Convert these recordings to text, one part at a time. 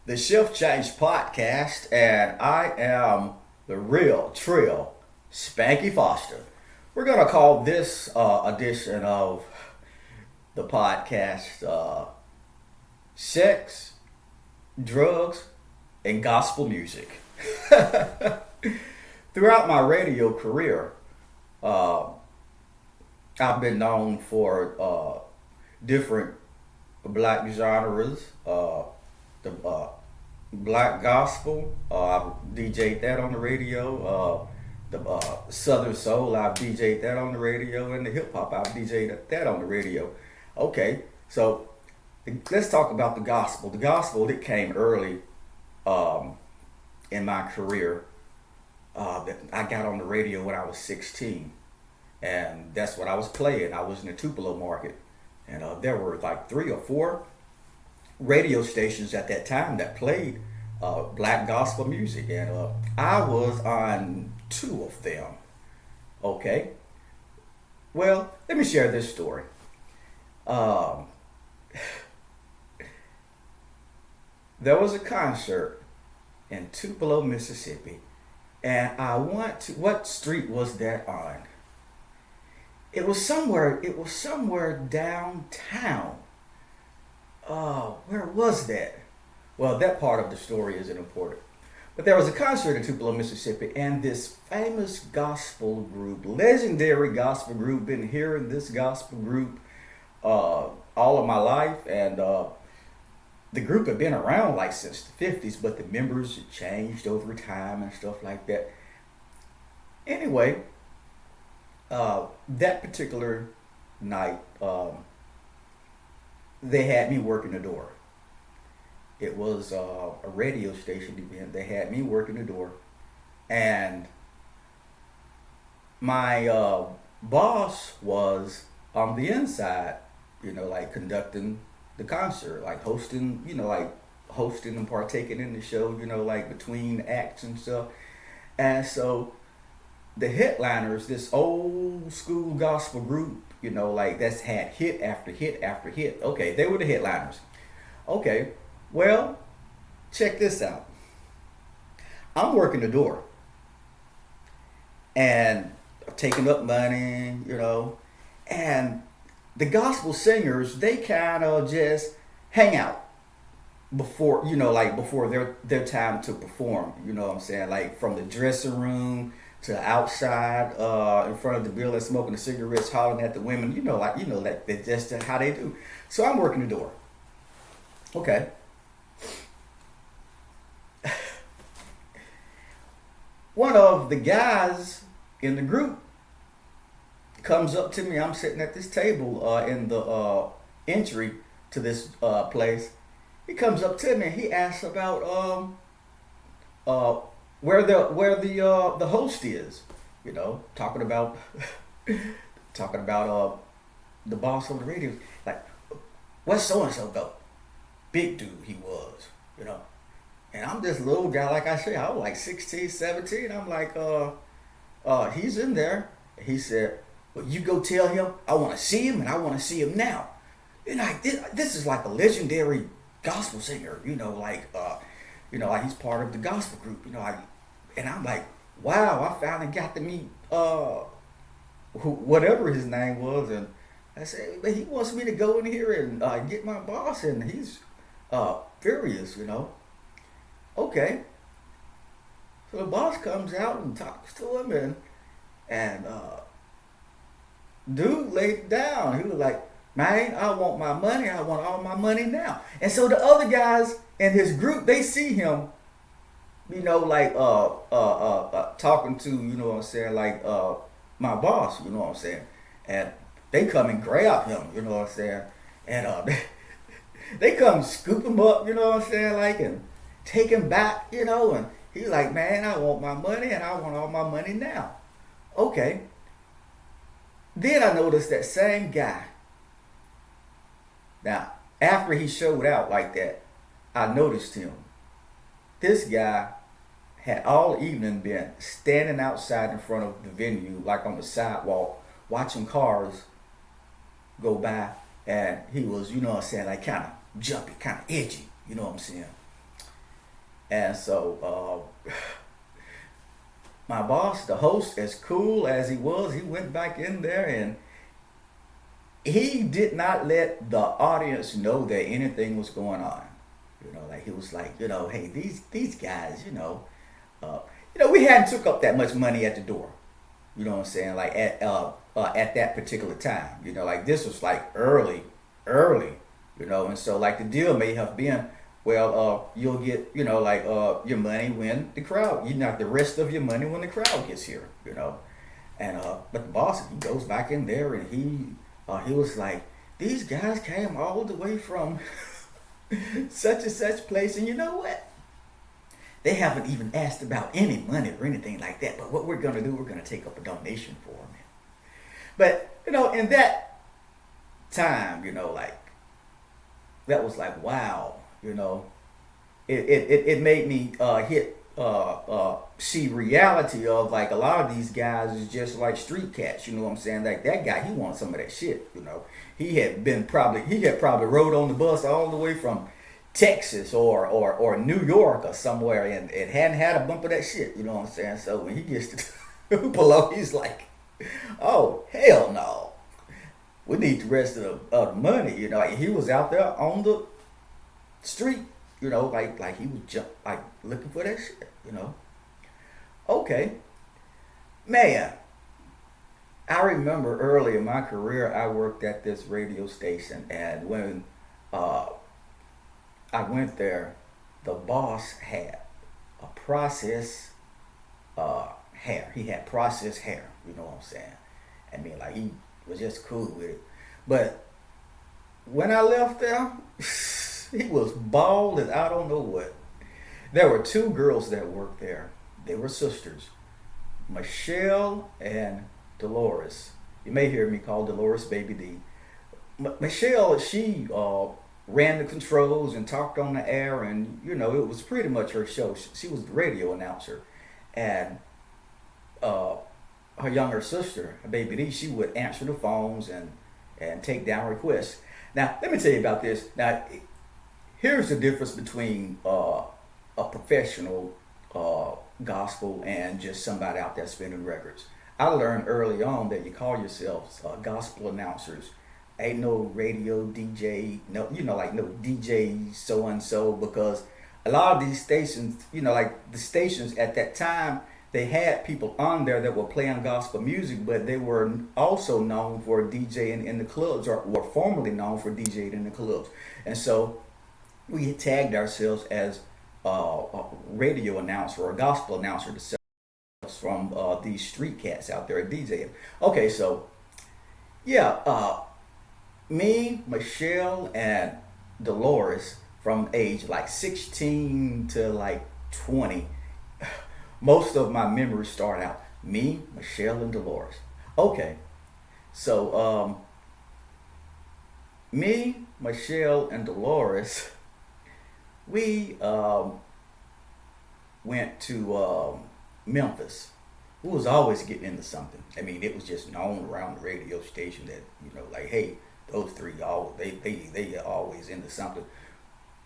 the Shift Change Podcast, and I am the real Trill Spanky Foster. We're going to call this edition of the podcast Sex, Drugs, and Gospel Music. Throughout my radio career, uh, I've been known for different black genres. The black gospel, I've DJ'd that on the radio. The Southern Soul, I've DJ'd that on the radio. And the hip hop, I've DJ'd that on the radio. Okay, so let's talk about the gospel. The gospel, it came early in my career. I got on the radio when I was 16. And that's what I was playing. I was in the Tupelo market. And there were like 3 or 4 radio stations at that time that played black gospel music. And I was on 2 of them. Okay. Well, let me share this story. There was a concert in Tupelo, Mississippi. And I went to, what street was that on? It was somewhere downtown. Where was that? Well, that part of the story isn't important. But there was a concert in Tupelo, Mississippi, and this famous gospel group, legendary gospel group, been hearing this gospel group all of my life, and the group had been around like since the 50s, but the members had changed over time and stuff like that. Anyway, that particular night, they had me working the door. It was a radio station event. They had me working the door, and my boss was on the inside, like conducting the concert, like hosting, hosting and partaking in the show, like between acts and stuff. And so the headliners, this old school gospel group, that's had hit after hit after hit. Okay, they were the headliners. Okay, well, check this out. I'm working the door and taking up money, and the gospel singers, they kind of just hang out before, before their time to perform, you know what I'm saying? Like from the dressing room to outside in front of the building, smoking the cigarettes, hollering at the women, like that's just how they do. So I'm working the door. Okay. One of the guys in the group comes up to me. I'm sitting at this table in the entry to this place. He comes up to me. He asks about where the host is. Talking about the boss on the radio. Like, where's so and so go? Big dude he was. And I'm this little guy, like I say, I was like 16, 17. I'm like, he's in there. He said, well, you go tell him I want to see him, and I want to see him now. This is like a legendary gospel singer, like he's part of the gospel group, and I'm like, wow, I finally got to meet whatever his name was, and I said, but he wants me to go in here and get my boss, and he's furious, Okay. So the boss comes out and talks to him, and dude laid down. He was like, man, I want my money. I want all my money now. And so the other guys in his group, they see him, talking to, like my boss, and they come and grab him, and they come scoop him up, and take him back, and he's like, man, I want my money, and I want all my money now. Okay. Then I noticed that same guy. Now, after he showed out like that, I noticed him. This guy had all evening been standing outside in front of the venue, like on the sidewalk, watching cars go by, and he was, like kind of jumpy, kind of edgy, you know what I'm saying? And so my boss, the host, as cool as he was, he went back in there and he did not let the audience know that anything was going on. Like he was like, hey, these guys, uh, we hadn't took up that much money at the door. You know what I'm saying? Like at that particular time, like this was like early, and so like the deal may have been, well, you'll get, your money when the crowd, the rest of your money when the crowd gets here, and but the boss, he goes back in there and he was like, these guys came all the way from such and such place, and you know what? They haven't even asked about any money or anything like that. But what we're gonna do, we're gonna take up a donation for them. But in that time, like that was like wow, it made me see reality of like a lot of these guys is just like street cats. You know what I'm saying? Like that guy, he wanted some of that shit. He had probably rode on the bus all the way from Texas or New York or somewhere and hadn't had a bump of that shit. You know what I'm saying? So when he gets to Tupelo, he's like, oh hell no, we need the rest of the money. He was out there on the street. Like he was like looking for that shit. Okay, man. I remember early in my career, I worked at this radio station, and when I went there, the boss had a process hair. He had processed hair. You know what I'm saying? I mean, like he was just cool with it. But when I left there, he was bald as I don't know what. There were two girls that worked there. They were sisters, Michelle and Dolores. You may hear me call Dolores Baby D. Michelle, she ran the controls and talked on the air, and it was pretty much her show. She was the radio announcer, and her younger sister, Baby D, she would answer the phones and take down requests. Now, let me tell you about this. Now, here's the difference between a professional gospel and just somebody out there spinning records. I learned early on that you call yourselves gospel announcers. Ain't no radio DJ, no, like no DJ so and so, because a lot of these stations, like the stations at that time, they had people on there that were playing gospel music, but they were also known for DJing in the clubs, or were formerly known for DJing in the clubs. And so we tagged ourselves as a radio announcer or a gospel announcer to sell from these street cats out there at DJing. Okay, so yeah, me, Michelle, and Dolores from age like 16 to like 20, most of my memories start out me, Michelle, and Dolores. Okay, so me, Michelle, and Dolores, we went to Memphis. We was always getting into something. I mean, it was just known around the radio station that like, hey, those three they always into something.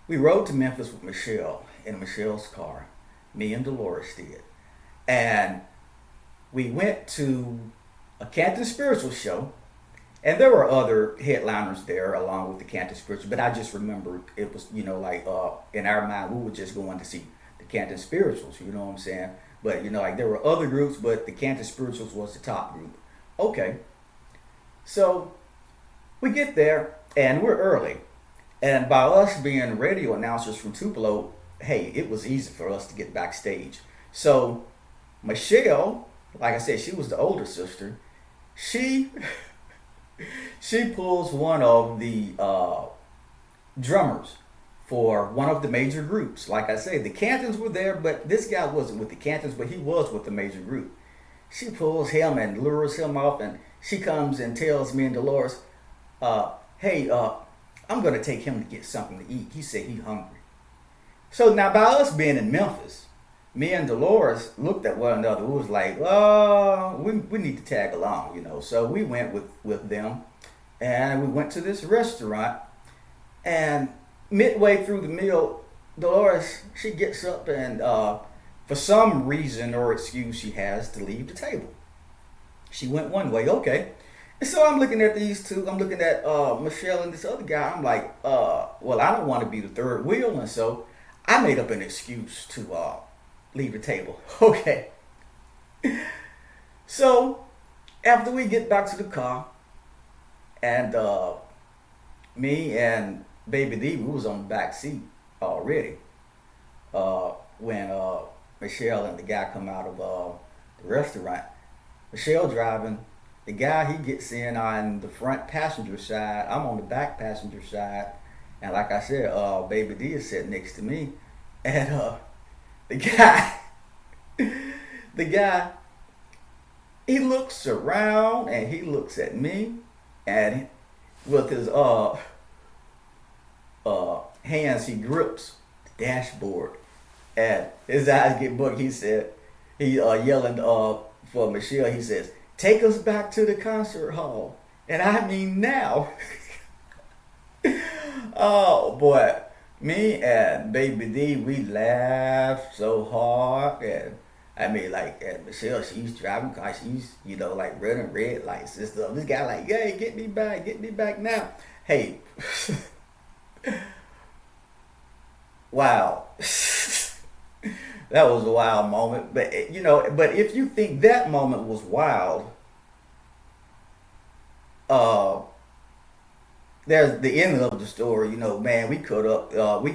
We rode to Memphis with Michelle in Michelle's car. Me and Dolores did, and we went to a Canton Spiritual show, and there were other headliners there along with the Canton Spiritual. But I just remember it was like in our mind we were just going to see the Canton Spirituals. You know what I'm saying? But like there were other groups, but the Canton Spirituals was the top group. Okay, so we get there and we're early, and by us being radio announcers from Tupelo, hey, it was easy for us to get backstage. So Michelle, like I said, she was the older sister. She she pulls one of the drummers for one of the major groups. Like I say, the Cantons were there, but this guy wasn't with the Cantons, but he was with the major group. She pulls him and lures him off, and she comes and tells me and Dolores, hey, I'm going to take him to get something to eat. He said he's hungry. So now by us being in Memphis, me and Dolores looked at one another. We was like, we need to tag along, So we went with them, and we went to this restaurant, and midway through the meal, Dolores, she gets up and for some reason or excuse she has to leave the table. She went one way, okay. And so I'm looking at these two. I'm looking at Michelle and this other guy. I'm like, well, I don't want to be the third wheel, and so I made up an excuse to leave the table. Okay. So after we get back to the car, and me and Baby D, we was on the back seat already when Michelle and the guy come out of the restaurant. Michelle driving. The guy, he gets in on the front passenger side. I'm on the back passenger side. And like I said, Baby D is sitting next to me. And the guy, the guy, he looks around and he looks at me. And with his hands, he grips the dashboard. And his eyes get buggy. He said, he yelling for Michelle, he says, take us back to the concert hall. And I mean now. Oh boy. Me and Baby D, we laughed so hard. And I mean, like, and Michelle, she's driving car. She's, like running red lights and stuff. This guy like, hey, get me back now. Hey. Wow. That was a wild moment. But, but if you think that moment was wild, there's the end of the story. Man, we could have we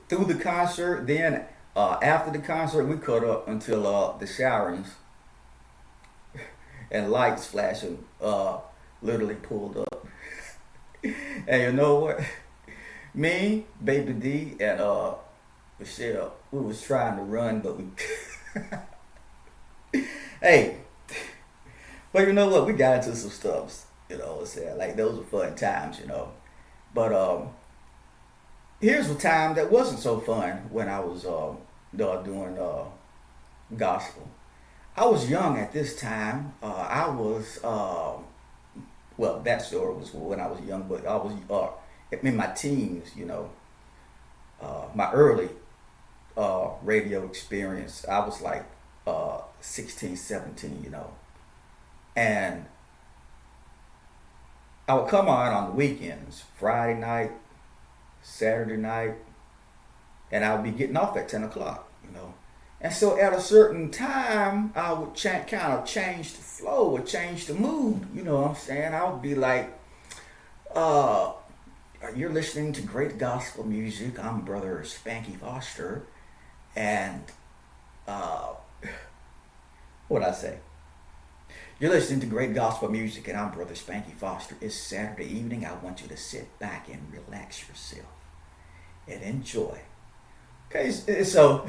through the concert. Then after the concert, we cut up until the sirens and lights flashing literally pulled up. And you know what? Me, Baby D, and Michelle, we was trying to run, but we hey, but you know what? We got into some stuff. What I'm saying? Like, those were fun times. But here's a time that wasn't so fun when I was doing gospel. I was young at this time. I was well, that story was when I was young, but I was in my teens. My early radio experience. I was like 16, 17. And I would come on the weekends, Friday night, Saturday night, and I would be getting off at 10 o'clock. And so at a certain time, I would kind of change the flow or change the mood. You know what I'm saying? I would be like, you're listening to great gospel music. I'm Brother Spanky Foster. And what'd I say? You're listening to great gospel music, and I'm Brother Spanky Foster. It's Saturday evening. I want you to sit back and relax yourself and enjoy. Okay, so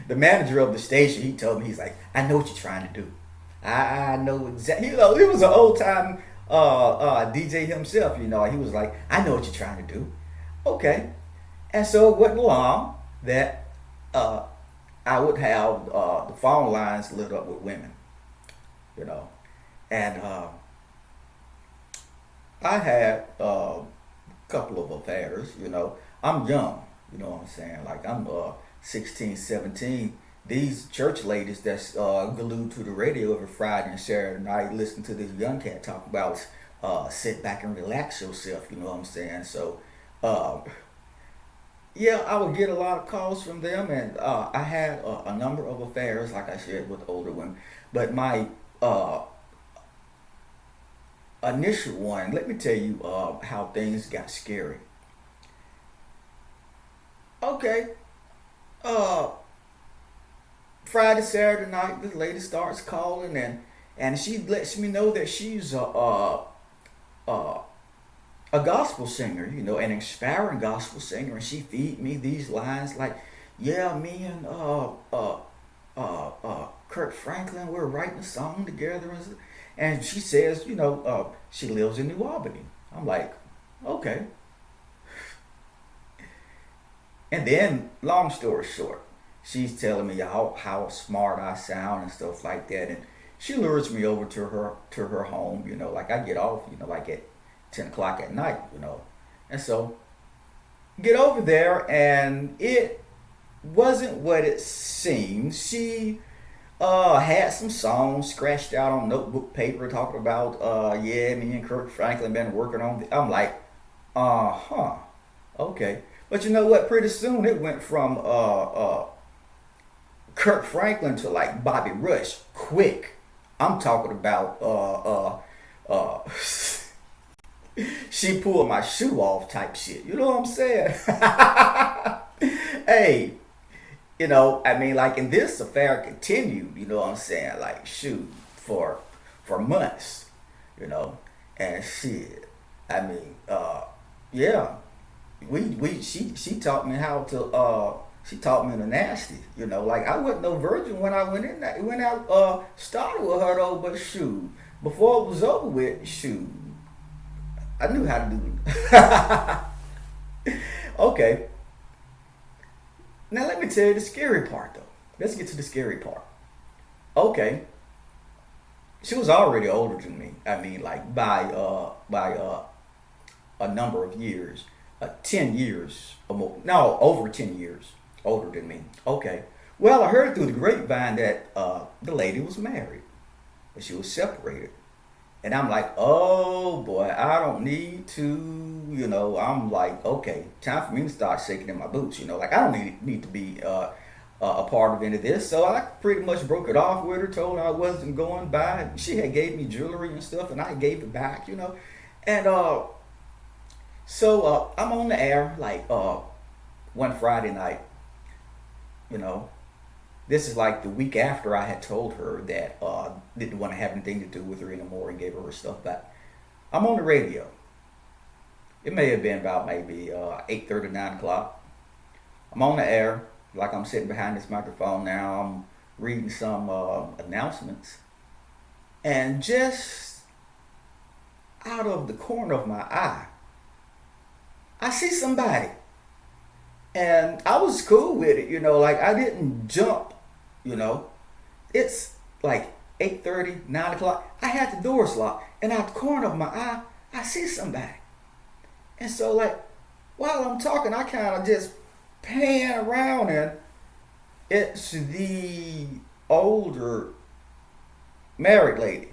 the manager of the station, he told me, he's like, I know what you're trying to do. I know exactly. He was an old time DJ himself. He was like, I know what you're trying to do. Okay, and so it wasn't long that I would have the phone lines lit up with women. And I had a couple of affairs. I'm young. You know what I'm saying? Like, I'm 16, 17. These church ladies that's glued to the radio every Friday and Saturday night listen to this young cat talk about sit back and relax yourself. You know what I'm saying? So, yeah, I would get a lot of calls from them, and I had a number of affairs, like I said, with older women. But my initial one, let me tell you how things got scary. Okay, Friday, Saturday night, this lady starts calling, and she lets me know that she's a gospel singer, an inspiring gospel singer, and she feed me these lines like, yeah, me and Kirk Franklin, we're writing a song together, and she says, she lives in New Albany. I'm like, okay. And then, long story short, she's telling me how smart I sound and stuff like that, and she lures me over to her home. Like, I get off, like at 10 o'clock at night. And so get over there, and it wasn't what it seemed. She had some songs scratched out on notebook paper talking about, yeah, me and Kirk Franklin been working on. I'm like, huh, okay. But you know what? Pretty soon it went from Kirk Franklin to like Bobby Rush, quick. I'm talking about she pulled my shoe off type shit. You know what I'm saying? Hey, I mean, like, and this affair continued. You know what I'm saying? Like, shoot, for months. You know, and shit. I mean, yeah, she taught me how to she taught me the nasty. Like I wasn't no virgin when I went in that when I started with her though. But shoot, before it was over with, shoot, I knew how to do it. Okay. Now let me tell you the scary part though. Let's get to the scary part. Okay. She was already older than me. I mean, like by a number of years, 10 years or more. No, over 10 years older than me. Okay. Well, I heard through the grapevine that the lady was married, but she was separated. And I'm like, oh boy, I don't need to, I'm like, okay, time for me to start shaking in my boots, like I don't need to be a part of any of this. So I pretty much broke it off with her, told her I wasn't going by. She had gave me jewelry and stuff, and I gave it back, And so I'm on the air like one Friday night, you know. This is like the week after I had told her that didn't want to have anything to do with her anymore and gave her stuff back. I'm on the radio. It may have been about maybe 8:30, 9 o'clock. I'm on the air, like I'm sitting behind this microphone now. I'm reading some announcements. And just out of the corner of my eye, I see somebody. And I was cool with it, like I didn't jump, It's like 8:30, 9 o'clock. I had the doors locked. And out the corner of my eye, I see somebody. And so like while I'm talking, I kind of just pan around and it's the older married lady.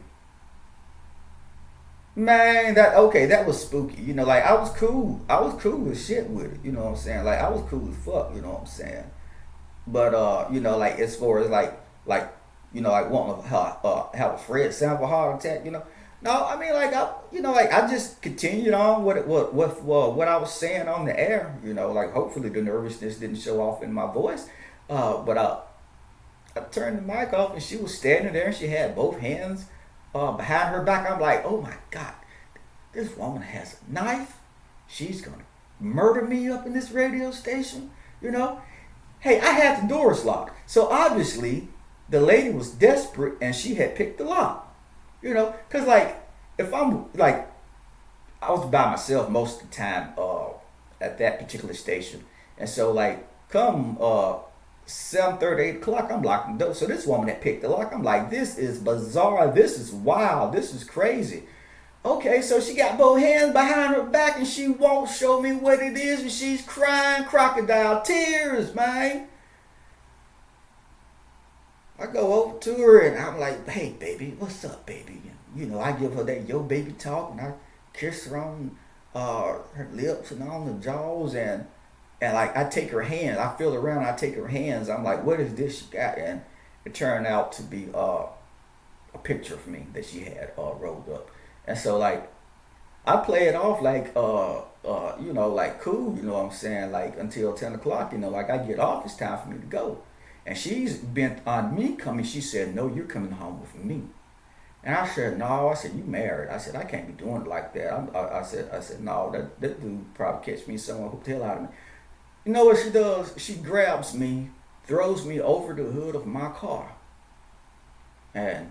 Man, that was spooky. Like I was cool. I was cool as shit with it. You know what I'm saying? Like I was cool as fuck. You know what I'm saying? But like as far as like wanting to have a Fred Sanford heart attack. No, I mean like I just continued on what I was saying on the air. Like hopefully the nervousness didn't show off in my voice. But I turned the mic off and she was standing there and she had both hands behind her back. I'm like, oh my God, this woman has a knife. She's gonna murder me up in this radio station. Hey, I had the doors locked, so obviously the lady was desperate and she had picked the lock. Cause like if I'm like I was by myself most of the time at that particular station, and so like come 7:30, 8 o'clock, I'm locking the door. So this woman that picked the lock, I'm like, this is bizarre, this is wild, this is crazy. Okay, so she got both hands behind her back and she won't show me what it is, and she's crying crocodile tears, man. I go over to her and I'm like, hey baby, what's up, baby? I give her that yo baby talk and I kiss her on her lips and on the jaws, and like I take her hand, I feel around, I take her hands, I'm like, what is this she got? And it turned out to be a picture of me that she had rolled up. And so like I play it off like like cool, you know what I'm saying, like until 10 o'clock, like I get off, it's time for me to go. And she's bent on me coming. She said, no, you're coming home with me. And I said, no. I said, you married. I said, I can't be doing it like that. I said, no, that dude probably catch me somewhere who tell out of me. You know what she does? She grabs me, throws me over the hood of my car. And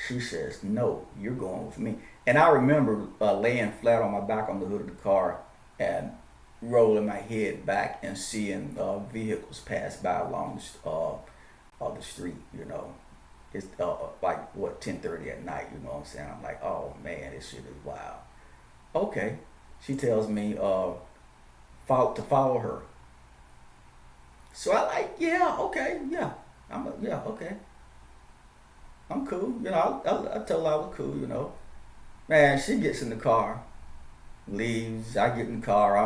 she says, no, you're going with me. And I remember laying flat on my back on the hood of the car and rolling my head back and seeing vehicles pass by along the street. It's like 10:30 at night. You know what I'm saying? I'm like, oh man, this shit is wild. Okay, she tells me follow her. So I like, yeah, okay, yeah, yeah, okay, I'm cool. I told her I was cool. Man, she gets in the car, leaves. I get in the car.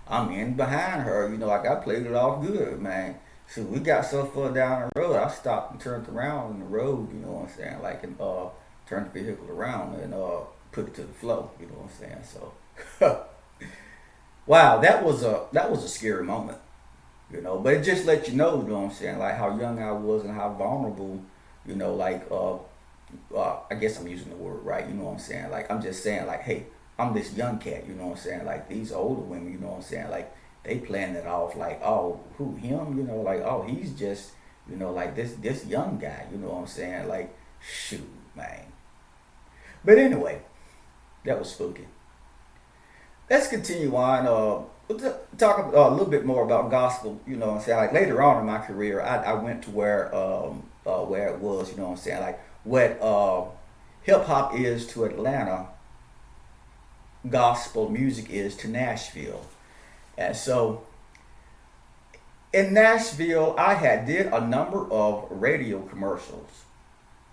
I'm in behind her. Like I played it off good, man. So we got so far down the road, I stopped and turned around in the road. You know what I'm saying? Like and turned the vehicle around and put it to the flow. You know what I'm saying? So, wow, that was a scary moment. But it just let you know. You know what I'm saying? Like how young I was and how vulnerable. Like I guess I'm using the word right. You know what I'm saying? Like I'm just saying like, hey, I'm this young cat. You know what I'm saying? Like these older women. You know what I'm saying? Like they playing it off like, oh, who him? Like oh, he's just like this young guy. You know what I'm saying? Like shoot, man. But anyway, that was spooky. Let's continue on. We'll talk a little bit more about gospel. You know what I'm saying? Like later on in my career, I went to where it was. You know what I'm saying? Like what hip hop is to Atlanta, gospel music is to Nashville. And so in Nashville, I had did a number of radio commercials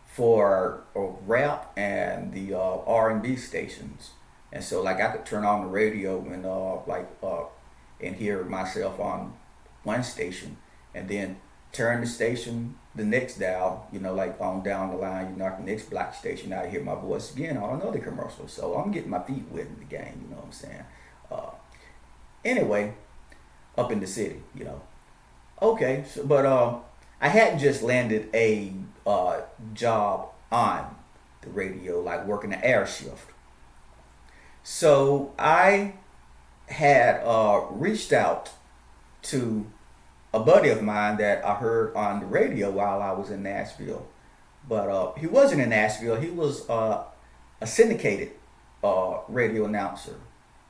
for rap and the R&B stations. And so like I could turn on the radio and and hear myself on one station and then turn the station the next dial, like on down the line, the next black station, I hear my voice again on another commercial. So I'm getting my feet wet in the game, you know what I'm saying? Uh, anyway, up in the city. Okay, so but I hadn't just landed a job on the radio, like working the air shift. So I had reached out to a buddy of mine that I heard on the radio while I was in Nashville. But he wasn't in Nashville. He was a syndicated radio announcer,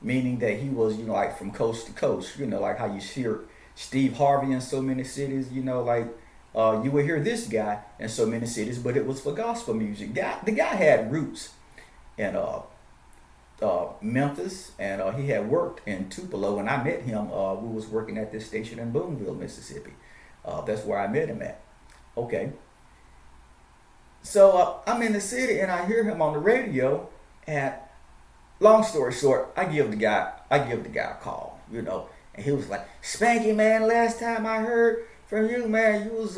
meaning that he was, like from coast to coast. Like how you hear Steve Harvey in so many cities. Like you would hear this guy in so many cities, but it was for gospel music. The guy had roots in Memphis, and he had worked in Tupelo. And I met him. We was working at this station in Boonville, Mississippi. That's where I met him at. Okay. So I'm in the city and I hear him on the radio. And long story short, I give the guy a call. And he was like, "Spanky man, last time I heard from you, man, you was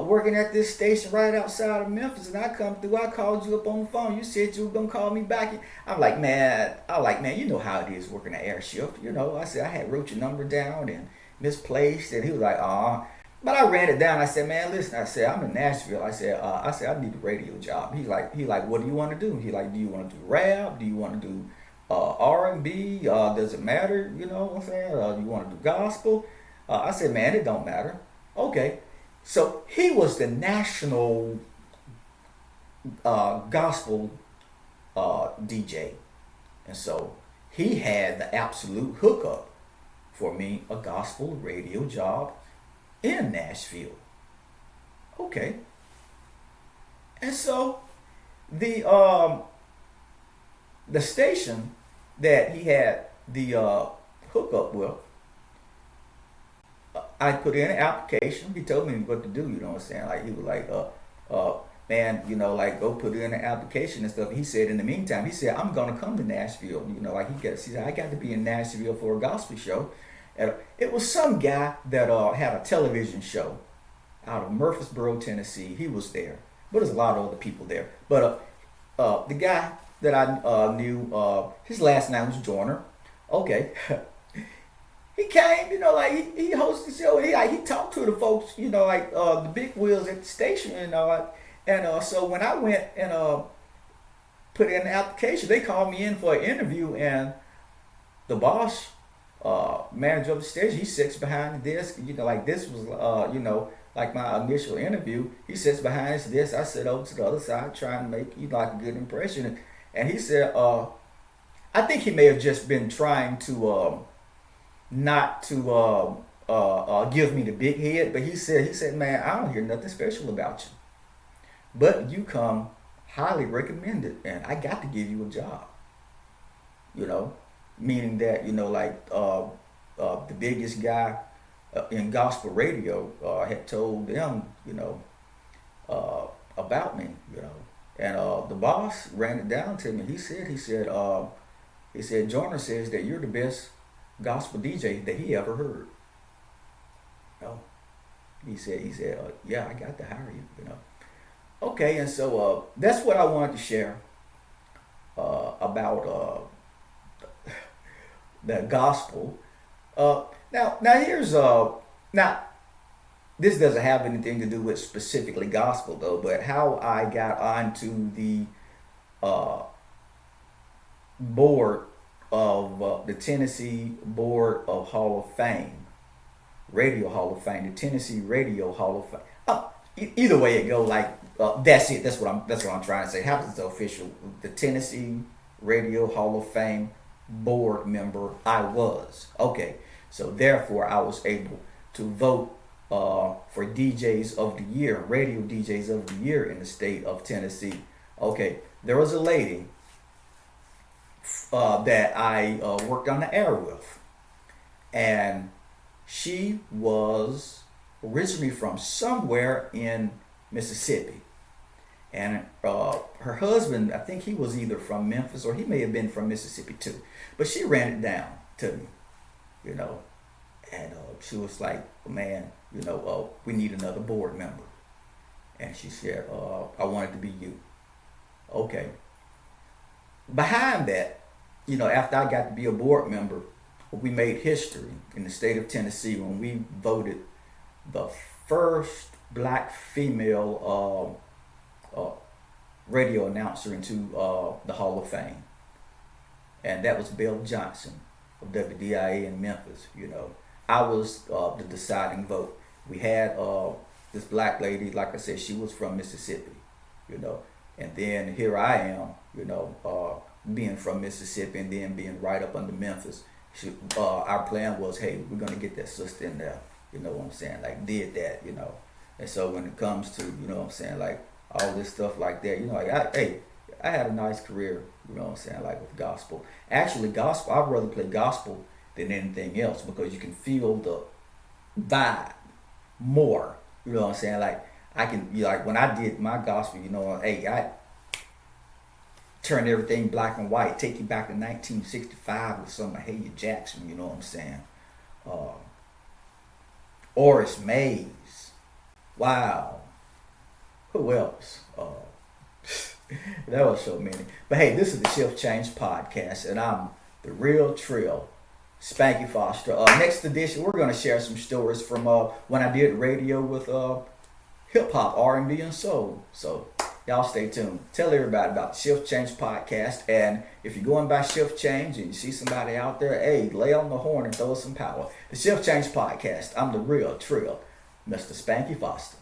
working at this station right outside of Memphis, and I come through. I called you up on the phone. You said you were gonna call me back." I'm like, man, you know how it is working an air shift. I said I had wrote your number down and misplaced, and he was like, "Ah." But I ran it down. I said, "Man, listen." I said, "I'm in Nashville." I said, "I need a radio job." He like, "What do you want to do?" He like, "Do you want to do rap? Do you want to do R&B? Does it matter? You know what I'm saying? You want to do gospel?" I said, "Man, it don't matter." Okay, so he was the national gospel DJ, and so he had the absolute hookup for me, a gospel radio job in Nashville. Okay, and so the station that he had the hookup with, I put in an application. He told me what to do. You know what I'm saying? Like he was like, man, like go put in an application and stuff. He said in the meantime, he said I'm gonna come to Nashville. Like he said I got to be in Nashville for a gospel show. And it was some guy that had a television show out of Murfreesboro, Tennessee. He was there, but there's a lot of other people there. But the guy that I knew, his last name was Joyner. Okay. He came, like he hosted the show. He talked to the folks, like the big wheels at the station, and so when I went and put in the application, they called me in for an interview, and the boss, manager of the station, he sits behind the desk, like this was, like my initial interview. He sits behind his desk. I sit over to the other side, trying to make like a good impression, and he said, I think he may have just been trying to. Not to give me the big head, but he said, "Man, I don't hear nothing special about you, but you come highly recommended, and I got to give you a job." You know, meaning that like the biggest guy in gospel radio had told them about me, and the boss ran it down to me. He said Joyner says that you're the best gospel DJ that he ever heard. He said, yeah, I got to hire you. Okay, and so that's what I wanted to share about the gospel. Now here's now this doesn't have anything to do with specifically gospel though, but how I got onto the uh, board of the Tennessee Board of Hall of Fame, Radio Hall of Fame, the Tennessee Radio Hall of Fame. Either way it go, like that's it. That's what I'm trying to say. How is the official? The Tennessee Radio Hall of Fame board member I was. Okay, so therefore I was able to vote for DJs of the year, radio DJs of the year in the state of Tennessee. Okay, there was a lady that I worked on the air with, and she was originally from somewhere in Mississippi, and her husband, I think he was either from Memphis or he may have been from Mississippi too, but she ran it down to me, and she was like, man, we need another board member, and she said, I want it to be you. Okay. Behind that, after I got to be a board member, we made history in the state of Tennessee when we voted the first black female radio announcer into the Hall of Fame. And that was Bill Johnson of WDIA in Memphis. I was the deciding vote. We had this black lady, like I said, she was from Mississippi, and then here I am, being from Mississippi and then being right up under Memphis. Our plan was, hey, we're gonna get that sister in there. You know what I'm saying? Like, did that, And so when it comes to, what I'm saying, like all this stuff like that, I had a nice career, what I'm saying, like with gospel. Actually, gospel, I'd rather play gospel than anything else because you can feel the vibe more. You know what I'm saying? Like I can, like when I did my gospel, I turned everything black and white, take you back to 1965 with some of Mahalia Jackson. You know what I'm saying? Oris Mays. Wow. Who else? There was so many. But hey, this is the Shift Change Podcast, and I'm the real Trill, Spanky Foster. Next edition, we're going to share some stories from when I did radio with hip hop, R&B, and soul. So y'all stay tuned. Tell everybody about the Shift Change Podcast, and if you're going by Shift Change and you see somebody out there, hey, lay on the horn and throw some power. The Shift Change Podcast. I'm the real Trill, Mr. Spanky Foster.